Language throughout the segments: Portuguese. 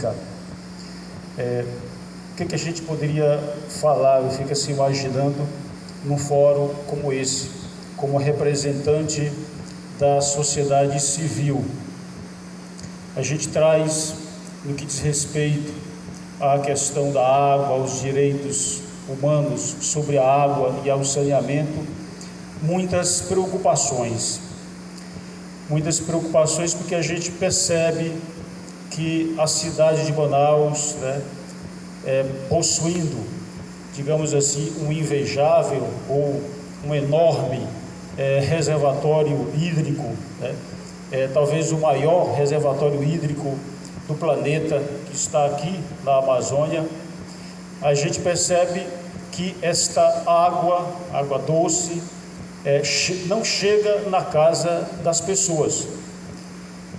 pública. O que a gente poderia falar? Eu fico assim imaginando num fórum como esse, como representante da sociedade civil. A gente traz, no que diz respeito à questão da água, aos direitos humanos sobre a água e ao saneamento, muitas preocupações porque a gente percebe que a cidade de Manaus, possuindo, digamos assim, um invejável ou um enorme reservatório hídrico, talvez o maior reservatório hídrico do planeta, que está aqui na Amazônia, a gente percebe que esta água doce, não chega na casa das pessoas.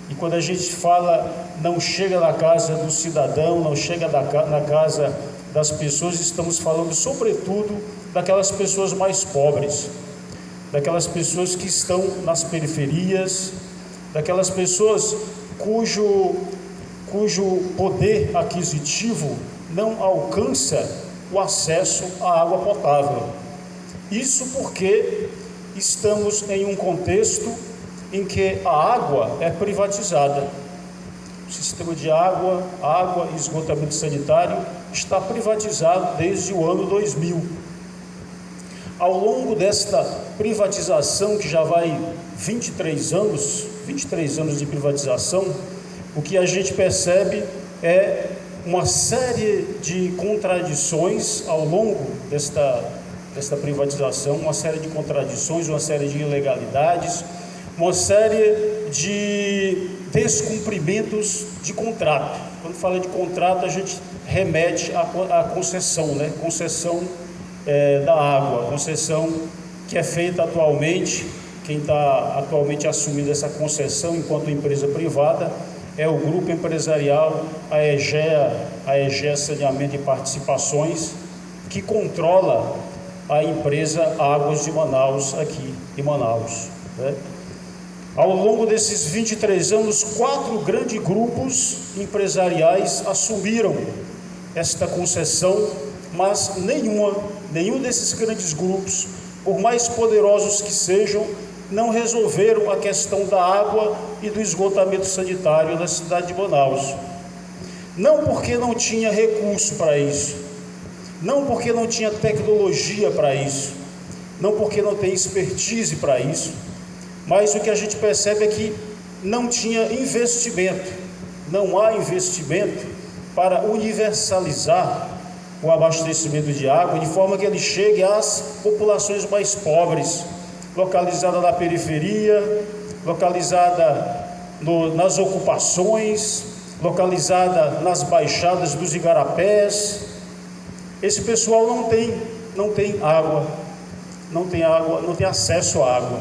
E quando a gente fala não chega na casa do cidadão, não chega na casa das pessoas, estamos falando sobretudo daquelas pessoas mais pobres, daquelas pessoas que estão nas periferias, daquelas pessoas cujo poder aquisitivo não alcança o acesso à água potável. Isso porque estamos em um contexto em que a água é privatizada. O sistema de água e esgotamento sanitário está privatizado desde o ano 2000. Ao longo desta privatização, que já vai 23 anos de privatização, o que a gente percebe é uma série de contradições ao longo desta privatização, uma série de contradições, uma série de ilegalidades, uma série de descumprimentos de contrato. Quando fala de contrato, a gente remete à concessão, concessão da água, concessão que é feita atualmente. Quem está atualmente assumindo essa concessão enquanto empresa privada é o grupo empresarial, a EGEA Saneamento e Participações, que controla a empresa Águas de Manaus, aqui em Manaus. Ao longo desses 23 anos, 4 grandes grupos empresariais assumiram esta concessão, mas nenhum desses grandes grupos, por mais poderosos que sejam, não resolveram a questão da água e do esgotamento sanitário da cidade de Manaus. Não porque não tinha recurso para isso, não porque não tinha tecnologia para isso, não porque não tem expertise para isso, mas o que a gente percebe é que não tinha investimento, não há investimento para universalizar o abastecimento de água, de forma que ele chegue às populações mais pobres, localizada na periferia, localizada nas ocupações, localizada nas baixadas dos igarapés. Esse pessoal não tem água, não tem acesso à água.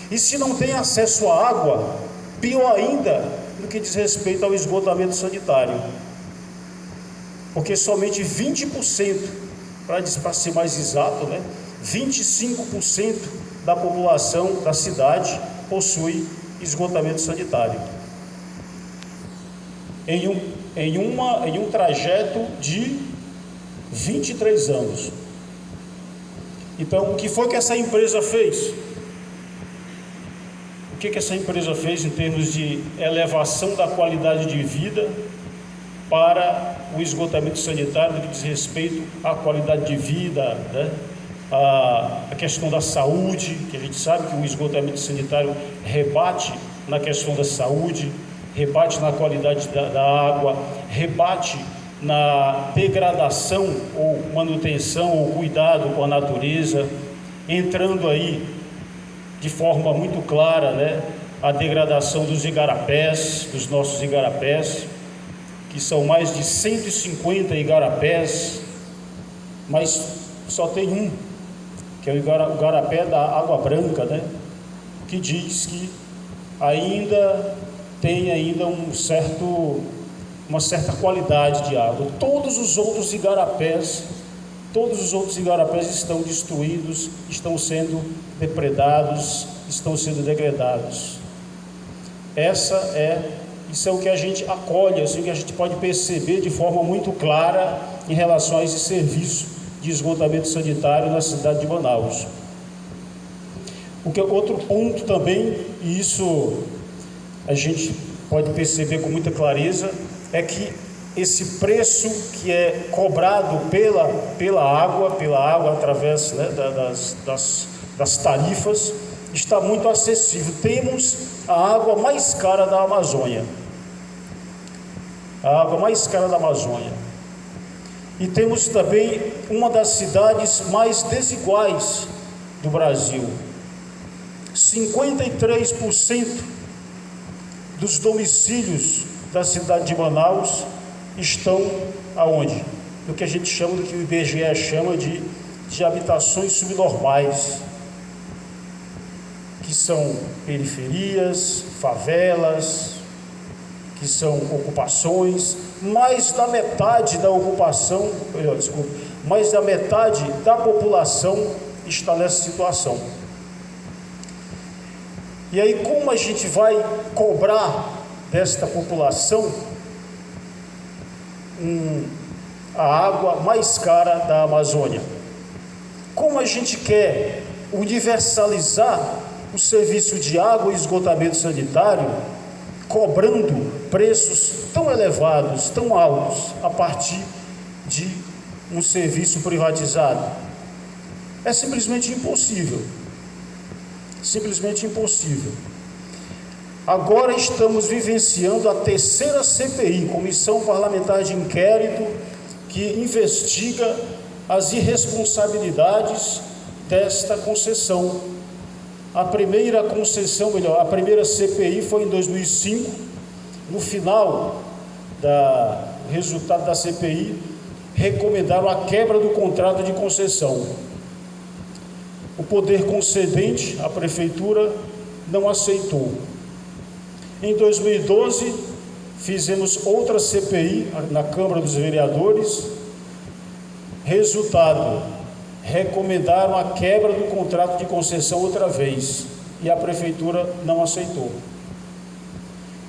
E se não tem acesso à água, pior ainda no que diz respeito ao esgotamento sanitário, porque somente 20%, para ser mais exato, 25% da população da cidade possui esgotamento sanitário. Em um trajeto de 23 anos. Então, o que foi que essa empresa fez? O que essa empresa fez em termos de elevação da qualidade de vida para o esgotamento sanitário, no que diz respeito à qualidade de vida, a questão da saúde, que a gente sabe que o esgotamento sanitário rebate na questão da saúde, rebate na qualidade da água, rebate na degradação ou manutenção ou cuidado com a natureza, entrando aí de forma muito clara, a degradação dos igarapés, dos nossos igarapés, que são mais de 150 igarapés, mas só tem um, que é o igarapé da Água Branca, que diz que ainda tem uma certa qualidade de água. Todos os outros igarapés estão destruídos, estão sendo depredados, estão sendo degradados. Essa é Isso é o que a gente acolhe, isso é o que a gente pode perceber de forma muito clara em relação a esse serviço de esgotamento sanitário na cidade de Manaus. Outro ponto também, e isso a gente pode perceber com muita clareza, é que esse preço que é cobrado pela água através, né, das tarifas, está muito acessível. Temos a água mais cara da Amazônia. A água mais cara da Amazônia. E temos também uma das cidades mais desiguais do Brasil. 53% dos domicílios da cidade de Manaus estão aonde? No que a gente chama, do que o IBGE chama de habitações subnormais, que são periferias, favelas, que são ocupações. Mais da metade da ocupação, mais da metade da população está nessa situação. E aí, como a gente vai cobrar desta população a água mais cara da Amazônia? Como a gente quer universalizar o serviço de água e esgotamento sanitário, cobrando preços tão elevados, tão altos, a partir de um serviço privatizado? É simplesmente impossível. Simplesmente impossível. Agora estamos vivenciando a terceira CPI, Comissão Parlamentar de Inquérito, que investiga as irresponsabilidades desta concessão. A primeira CPI foi em 2005. No final do resultado da CPI, recomendaram a quebra do contrato de concessão. O poder concedente, a prefeitura, não aceitou. Em 2012, fizemos outra CPI na Câmara dos Vereadores. Resultado: recomendaram a quebra do contrato de concessão outra vez, e a prefeitura não aceitou.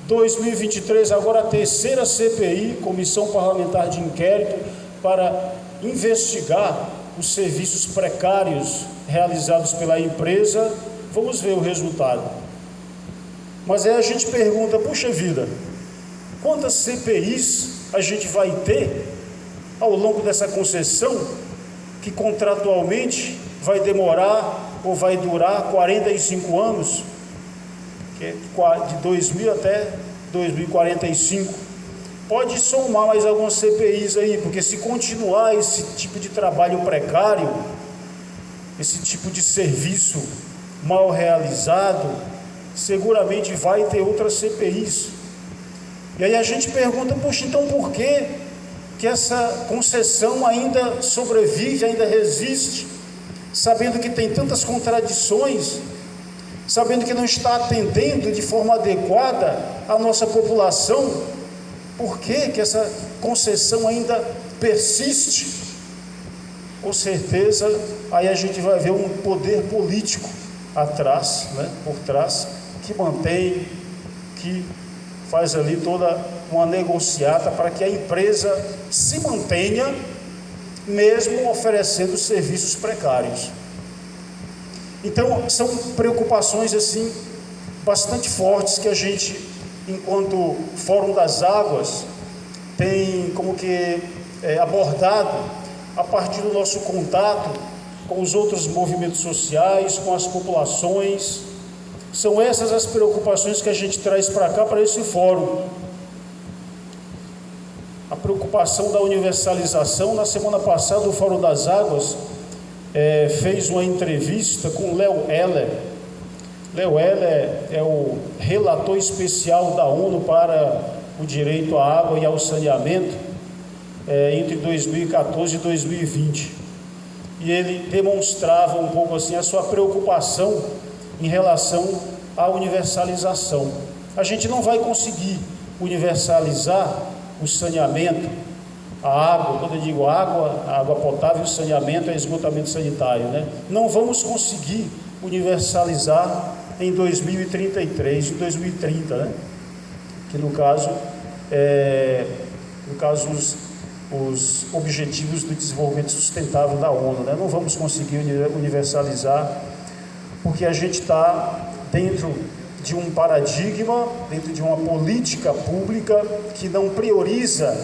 2023, agora a terceira CPI, Comissão Parlamentar de Inquérito, para investigar os serviços precários realizados pela empresa. Vamos ver o resultado. Mas aí a gente pergunta: puxa vida, quantas CPIs a gente vai ter ao longo dessa concessão, que contratualmente vai demorar ou vai durar 45 anos, que é de 2000 até 2045. Pode somar mais algumas CPIs aí, porque se continuar esse tipo de trabalho precário, esse tipo de serviço mal realizado, seguramente vai ter outras CPIs. E aí a gente pergunta: poxa, então por que essa concessão ainda sobrevive, ainda resiste, sabendo que tem tantas contradições, sabendo que não está atendendo de forma adequada a nossa população? Por que essa concessão ainda persiste? Com certeza, aí a gente vai ver um poder político atrás, né, por trás, que mantém, que faz ali toda uma negociata para que a empresa se mantenha, mesmo oferecendo serviços precários. Então, são preocupações assim bastante fortes que a gente, enquanto Fórum das Águas, tem como que abordado a partir do nosso contato com os outros movimentos sociais, com as populações. São essas as preocupações que a gente traz para cá, para esse fórum. A preocupação da universalização. Na semana passada, o Fórum das Águas fez uma entrevista com Léo Heller. Léo Heller é o relator especial da ONU para o direito à água e ao saneamento, entre 2014 e 2020. E ele demonstrava um pouco assim a sua preocupação em relação à universalização. A gente não vai conseguir universalizar o saneamento, a água. Quando eu digo água, a água potável, o saneamento é esgotamento sanitário, né? Não vamos conseguir universalizar em 2033, em 2030, né? que no caso os Objetivos do Desenvolvimento Sustentável da ONU, né? Não vamos conseguir universalizar, porque a gente está dentro de um paradigma, dentro de uma política pública que não prioriza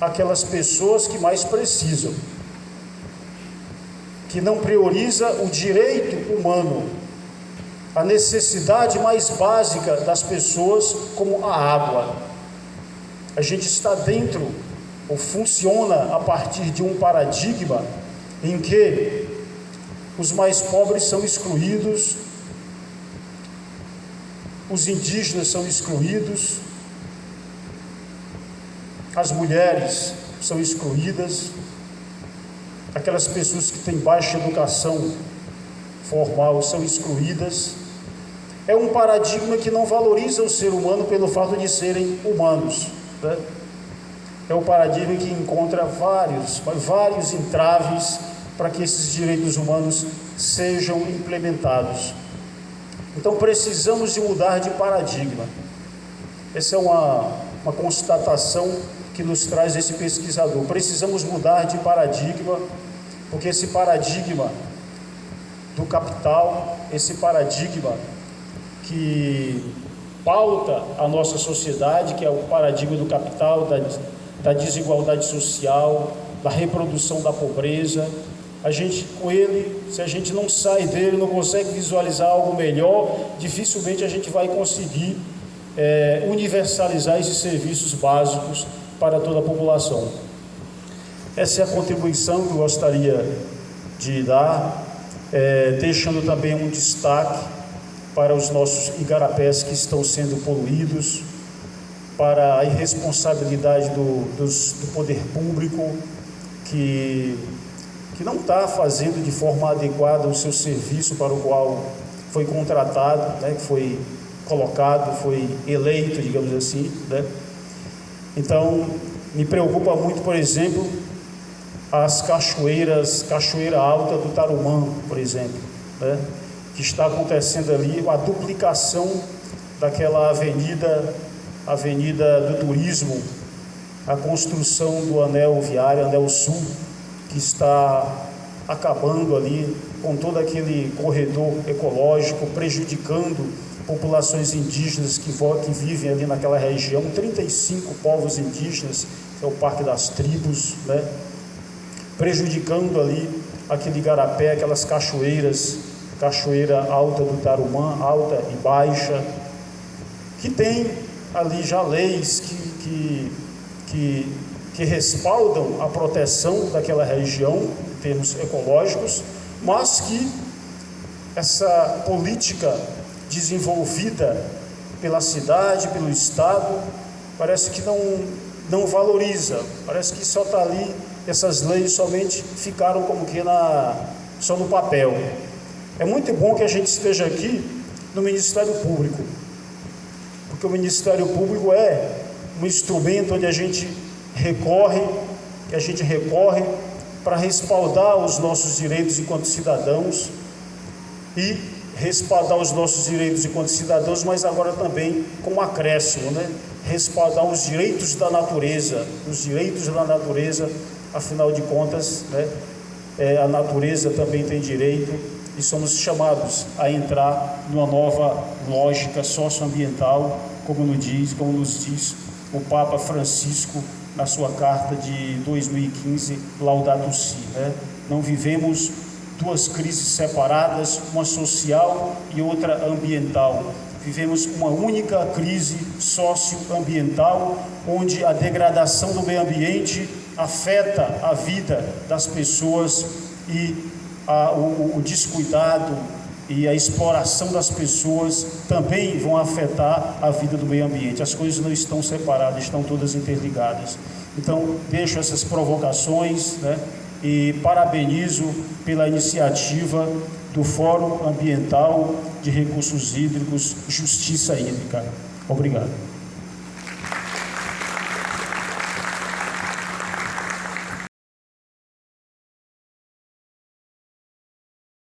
aquelas pessoas que mais precisam, que não prioriza o direito humano, a necessidade mais básica das pessoas, como a água. A gente está dentro, ou funciona a partir de um paradigma em que os mais pobres são excluídos, os indígenas são excluídos, as mulheres são excluídas, aquelas pessoas que têm baixa educação formal são excluídas. É um paradigma que não valoriza o ser humano pelo fato de serem humanos, né? É um paradigma que encontra vários entraves para que esses direitos humanos sejam implementados. Então precisamos de mudar de paradigma. Essa é uma constatação que nos traz esse pesquisador. Precisamos mudar de paradigma, porque esse paradigma do capital, esse paradigma que pauta a nossa sociedade, que é o paradigma do capital, da desigualdade social, da reprodução da pobreza, a gente, com ele, se a gente não sai dele, não consegue visualizar algo melhor, dificilmente a gente vai conseguir universalizar esses serviços básicos para toda a população. Essa é a contribuição que eu gostaria de dar, deixando também um destaque para os nossos igarapés que estão sendo poluídos, para a irresponsabilidade do poder público, que não está fazendo de forma adequada o seu serviço para o qual foi contratado, né, que foi colocado, foi eleito, digamos assim, né? Então, me preocupa muito, por exemplo, as Cachoeira Alta do Tarumã, por exemplo, né? Que está acontecendo ali a duplicação daquela avenida do turismo, a construção do anel viário, anel sul, que está acabando ali com todo aquele corredor ecológico, prejudicando populações indígenas que vivem ali naquela região, 35 povos indígenas, que é o Parque das Tribos, né? Prejudicando ali aquele igarapé, aquelas cachoeiras, Cachoeira Alta do Tarumã, alta e baixa, que tem ali já leis que respaldam a proteção daquela região em termos ecológicos, mas que essa política desenvolvida pela cidade, pelo Estado, parece que não valoriza, parece que só está ali, essas leis somente ficaram como que só no papel. É muito bom que a gente esteja aqui no Ministério Público, porque o Ministério Público é um instrumento onde a gente recorre para respaldar os nossos direitos enquanto cidadãos e respaldar os nossos direitos enquanto cidadãos, mas agora também com um acréscimo, né? Respaldar os direitos da natureza, afinal de contas, né? A natureza também tem direito e somos chamados a entrar numa nova lógica socioambiental, como nos diz o Papa Francisco na sua carta de 2015, Laudato Si, né? Não vivemos duas crises separadas, uma social e outra ambiental. Vivemos uma única crise socioambiental, onde a degradação do meio ambiente afeta a vida das pessoas e o descuidado e a exploração das pessoas também vão afetar a vida do meio ambiente. As coisas não estão separadas, estão todas interligadas. Então, deixo essas provocações, né? E parabenizo pela iniciativa do Fórum Ambiental de Recursos Hídricos Justiça Hídrica. Obrigado.